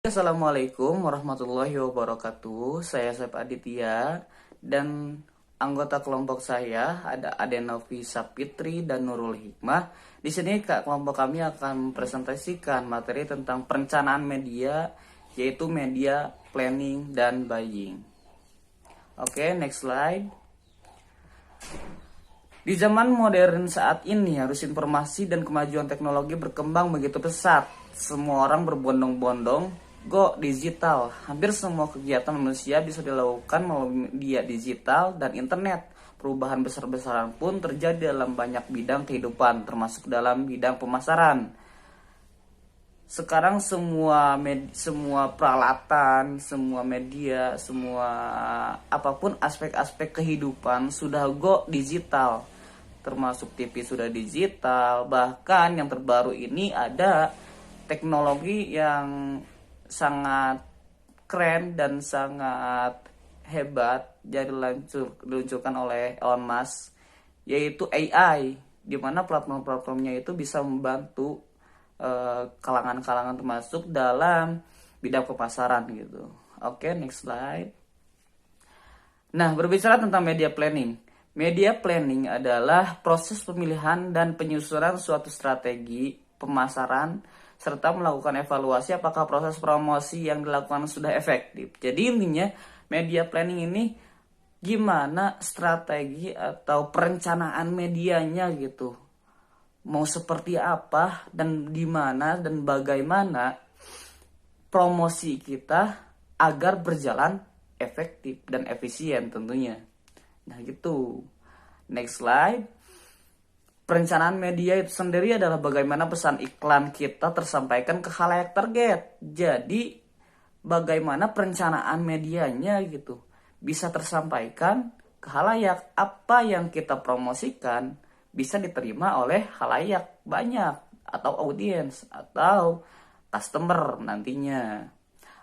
Assalamualaikum warahmatullahi wabarakatuh. Saya Saif Aditya dan anggota kelompok saya ada Adenovi Sapitri dan Nurul Hikmah. Di sini kelompok kami akan mempresentasikan materi tentang perencanaan media, yaitu media planning dan buying. Oke, next slide. Di zaman modern saat ini, harus informasi dan kemajuan teknologi berkembang begitu pesat. Semua orang berbondong-bondong go digital. Hampir semua kegiatan manusia bisa dilakukan melalui media digital dan internet. Perubahan besar-besaran pun terjadi dalam banyak bidang kehidupan, termasuk dalam bidang pemasaran. Sekarang semua peralatan, semua media, semua apapun aspek-aspek kehidupan sudah go digital. Termasuk TV sudah digital, bahkan yang terbaru ini ada teknologi yang sangat keren dan sangat hebat jadi diluncurkan oleh Elon Musk, yaitu AI, di mana platform-platformnya itu bisa membantu kalangan-kalangan termasuk dalam bidang pemasaran gitu. Oke, next slide. Nah, berbicara tentang media planning. Media planning adalah proses pemilihan dan penyusunan suatu strategi pemasaran serta melakukan evaluasi apakah proses promosi yang dilakukan sudah efektif. Jadi intinya media planning ini gimana strategi atau perencanaan medianya gitu. Mau seperti apa dan di mana dan bagaimana promosi kita agar berjalan efektif dan efisien tentunya. Nah gitu. Next slide. Perencanaan media itu sendiri adalah bagaimana pesan iklan kita tersampaikan ke khalayak target. Jadi bagaimana perencanaan medianya gitu bisa tersampaikan ke khalayak. Apa yang kita promosikan bisa diterima oleh khalayak banyak atau audiens atau customer nantinya.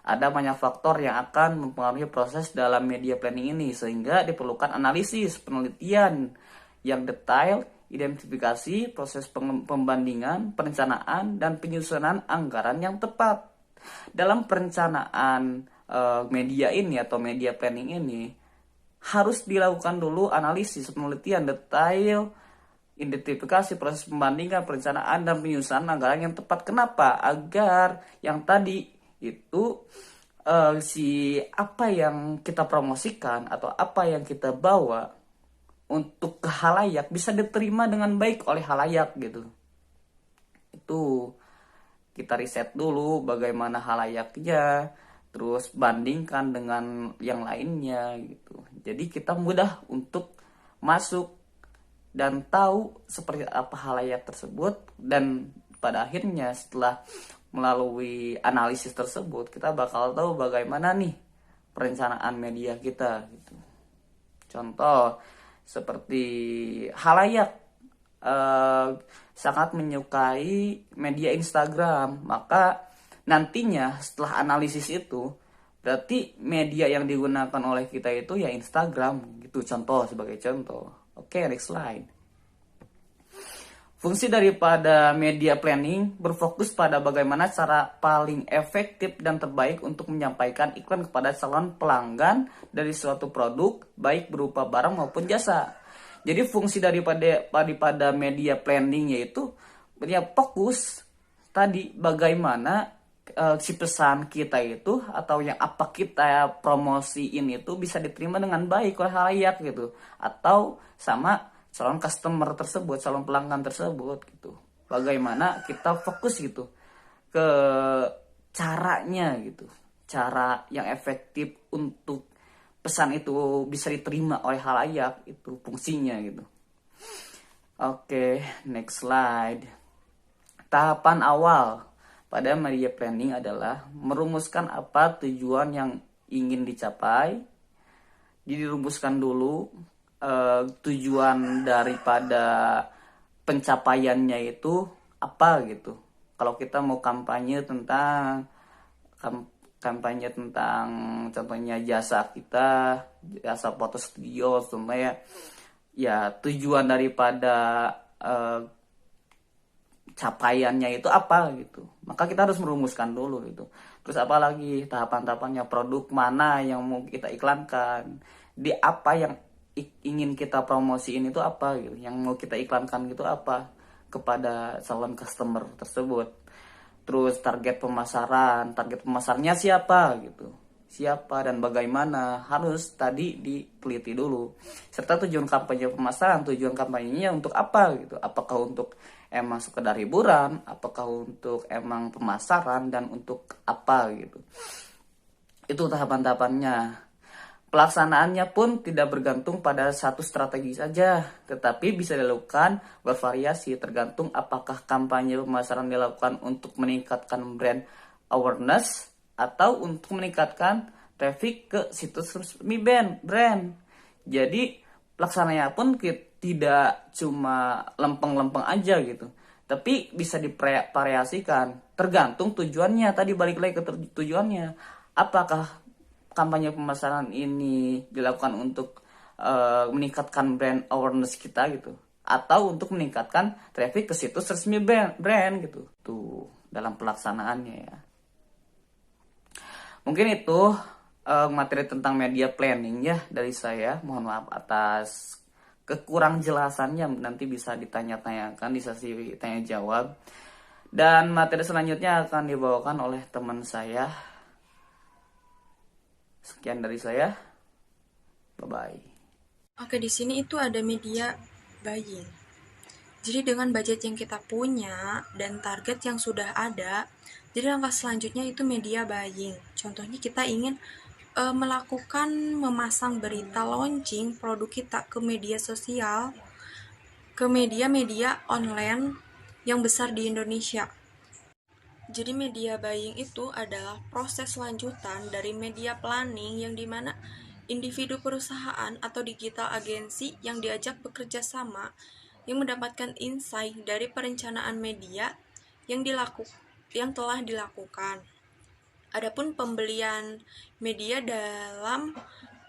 Ada banyak faktor yang akan mempengaruhi proses dalam media planning ini sehingga diperlukan analisis, penelitian yang detail, identifikasi, proses pembandingan, perencanaan, dan penyusunan anggaran yang tepat. Dalam perencanaan media ini atau media planning ini harus dilakukan dulu analisis, penelitian detail, identifikasi, proses pembandingan, perencanaan, dan penyusunan anggaran yang tepat. Kenapa? Agar yang tadi itu apa yang kita promosikan atau apa yang kita bawa untuk ke khalayak bisa diterima dengan baik oleh khalayak gitu. Itu kita riset dulu bagaimana khalayaknya, terus bandingkan dengan yang lainnya gitu. Jadi kita mudah untuk masuk dan tahu seperti apa khalayak tersebut, dan pada akhirnya setelah melalui analisis tersebut kita bakal tahu bagaimana nih perencanaan media kita gitu. Contoh seperti khalayak sangat menyukai media Instagram, maka nantinya setelah analisis itu berarti media yang digunakan oleh kita itu ya Instagram gitu, contoh sebagai contoh. Oke, next slide. Fungsi daripada media planning berfokus pada bagaimana cara paling efektif dan terbaik untuk menyampaikan iklan kepada calon pelanggan dari suatu produk, baik berupa barang maupun jasa. Jadi fungsi daripada media planning yaitu ya fokus tadi bagaimana si pesan kita itu atau yang apa kita promosiin itu bisa diterima dengan baik oleh khalayak gitu, atau sama calon customer tersebut, calon pelanggan tersebut gitu. Bagaimana kita fokus gitu ke caranya gitu. Cara yang efektif untuk pesan itu bisa diterima oleh khalayak, itu fungsinya gitu. Oke, next slide. Tahapan awal pada media planning adalah merumuskan apa tujuan yang ingin dicapai. Jadi dirumuskan dulu tujuan daripada pencapaiannya itu apa gitu. Kalau kita mau kampanye tentang contohnya jasa kita, jasa foto studio, contohnya ya tujuan daripada capaiannya itu apa gitu. Maka kita harus merumuskan dulu gitu. Terus apa lagi tahapan-tahapannya, produk mana yang mau kita iklankan, di apa yang ingin kita promosiin itu apa gitu, yang mau kita iklankan gitu apa kepada calon customer tersebut. Terus target pemasarannya siapa gitu, siapa dan bagaimana, harus tadi diteliti dulu. Serta tujuan kampanye pemasaran, tujuan kampanyenya untuk apa gitu, apakah untuk emang sekedar hiburan, apakah untuk emang pemasaran, dan untuk apa gitu. Itu tahapan-tahapannya. Pelaksanaannya pun tidak bergantung pada satu strategi saja, tetapi bisa dilakukan bervariasi tergantung apakah kampanye pemasaran dilakukan untuk meningkatkan brand awareness atau untuk meningkatkan traffic ke situs resmi brand. Jadi pelaksananya pun tidak cuma lempeng-lempeng aja gitu, tapi bisa divariasikan tergantung tujuannya. Tadi balik lagi ke tujuannya, apakah kampanye pemasaran ini dilakukan untuk meningkatkan brand awareness kita gitu, atau untuk meningkatkan traffic ke situs resmi brand gitu. Tuh dalam pelaksanaannya ya. Mungkin itu materi tentang media planning ya dari saya. Mohon maaf atas kekurang jelasannya, nanti bisa ditanya-tanyakan di sesi tanya jawab. Dan materi selanjutnya akan dibawakan oleh teman saya. Sekian dari saya. Bye-bye. Oke, di sini itu ada media buying. Jadi dengan budget yang kita punya dan target yang sudah ada, jadi langkah selanjutnya itu media buying. Contohnya kita ingin memasang berita launching produk kita ke media sosial, ke media-media online yang besar di Indonesia. Jadi media buying itu adalah proses lanjutan dari media planning yang dimana individu perusahaan atau digital agensi yang diajak bekerja sama yang mendapatkan insight dari perencanaan media yang telah dilakukan. Adapun pembelian media dalam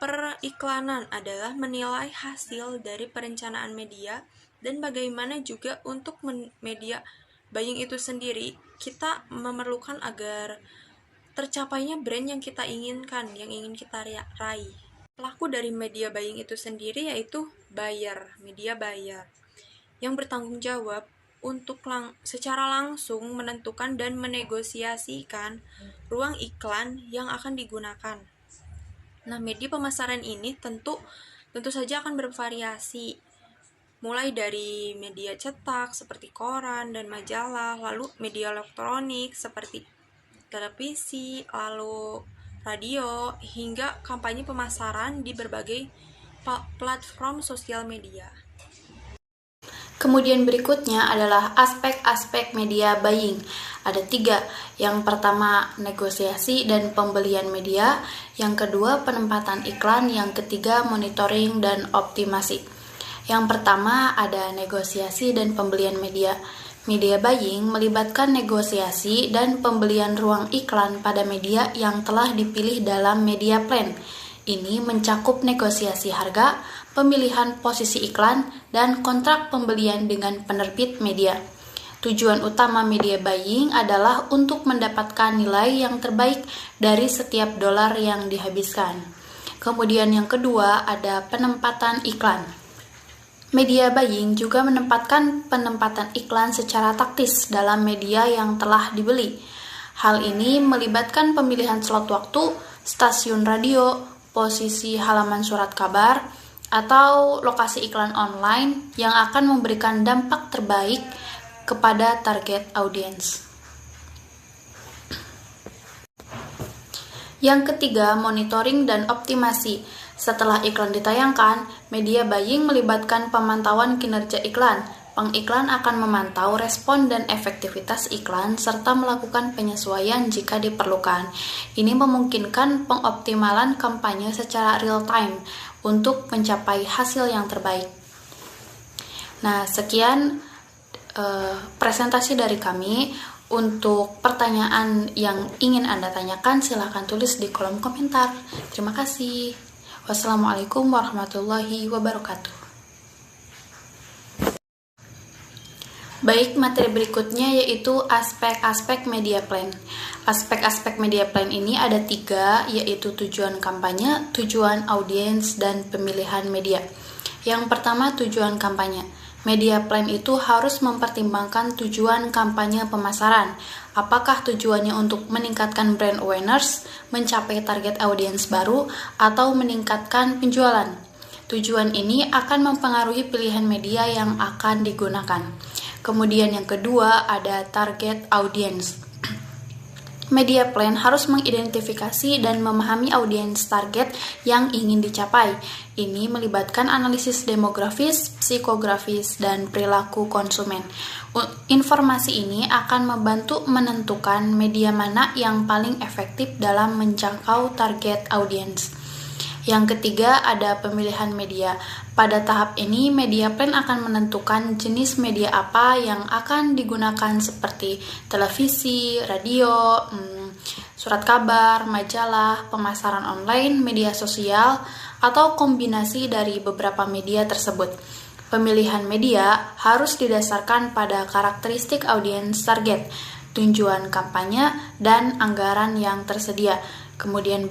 periklanan adalah menilai hasil dari perencanaan media dan bagaimana juga untuk media buying itu sendiri kita memerlukan agar tercapainya brand yang kita inginkan, yang ingin kita raih. Pelaku dari media buying itu sendiri yaitu media buyer, yang bertanggung jawab untuk secara langsung menentukan dan menegosiasikan ruang iklan yang akan digunakan. Nah, media pemasaran ini tentu saja akan bervariasi, mulai dari media cetak seperti koran dan majalah, lalu media elektronik seperti televisi, lalu radio, hingga kampanye pemasaran di berbagai platform sosial media. Kemudian berikutnya adalah aspek-aspek media buying. Ada 3. Yang pertama, negosiasi dan pembelian media. Yang kedua, penempatan iklan. Yang ketiga, monitoring dan optimasi. Yang pertama ada negosiasi dan pembelian media. Media buying melibatkan negosiasi dan pembelian ruang iklan pada media yang telah dipilih dalam media plan. Ini mencakup negosiasi harga, pemilihan posisi iklan, dan kontrak pembelian dengan penerbit media. Tujuan utama media buying adalah untuk mendapatkan nilai yang terbaik dari setiap dolar yang dihabiskan. Kemudian yang kedua ada penempatan iklan. Media buying juga menempatkan penempatan iklan secara taktis dalam media yang telah dibeli. Hal ini melibatkan pemilihan slot waktu, stasiun radio, posisi halaman surat kabar, atau lokasi iklan online yang akan memberikan dampak terbaik kepada target audiens. Yang ketiga, monitoring dan optimasi. Setelah iklan ditayangkan, media buying melibatkan pemantauan kinerja iklan. Pengiklan akan memantau respon dan efektivitas iklan serta melakukan penyesuaian jika diperlukan. Ini memungkinkan pengoptimalan kampanye secara real time untuk mencapai hasil yang terbaik. Nah, sekian presentasi dari kami. Untuk pertanyaan yang ingin Anda tanyakan, silakan tulis di kolom komentar. Terima kasih. Wassalamualaikum warahmatullahi wabarakatuh. Baik, materi berikutnya yaitu aspek-aspek media plan. Aspek-aspek media plan ini ada 3, yaitu tujuan kampanye, tujuan audiens, dan pemilihan media. Yang pertama, tujuan kampanye. Media plan itu harus mempertimbangkan tujuan kampanye pemasaran. Apakah tujuannya untuk meningkatkan brand awareness, mencapai target audiens baru, atau meningkatkan penjualan? Tujuan ini akan mempengaruhi pilihan media yang akan digunakan. Kemudian yang kedua ada target audience. Media plan harus mengidentifikasi dan memahami audiens target yang ingin dicapai. Ini melibatkan analisis demografis, psikografis, dan perilaku konsumen. Informasi ini akan membantu menentukan media mana yang paling efektif dalam menjangkau target audiens. Yang ketiga ada pemilihan media. Pada tahap ini, media plan akan menentukan jenis media apa yang akan digunakan seperti televisi, radio, surat kabar, majalah, pemasaran online, media sosial, atau kombinasi dari beberapa media tersebut. Pemilihan media harus didasarkan pada karakteristik audiens target, tujuan kampanye, dan anggaran yang tersedia. Kemudian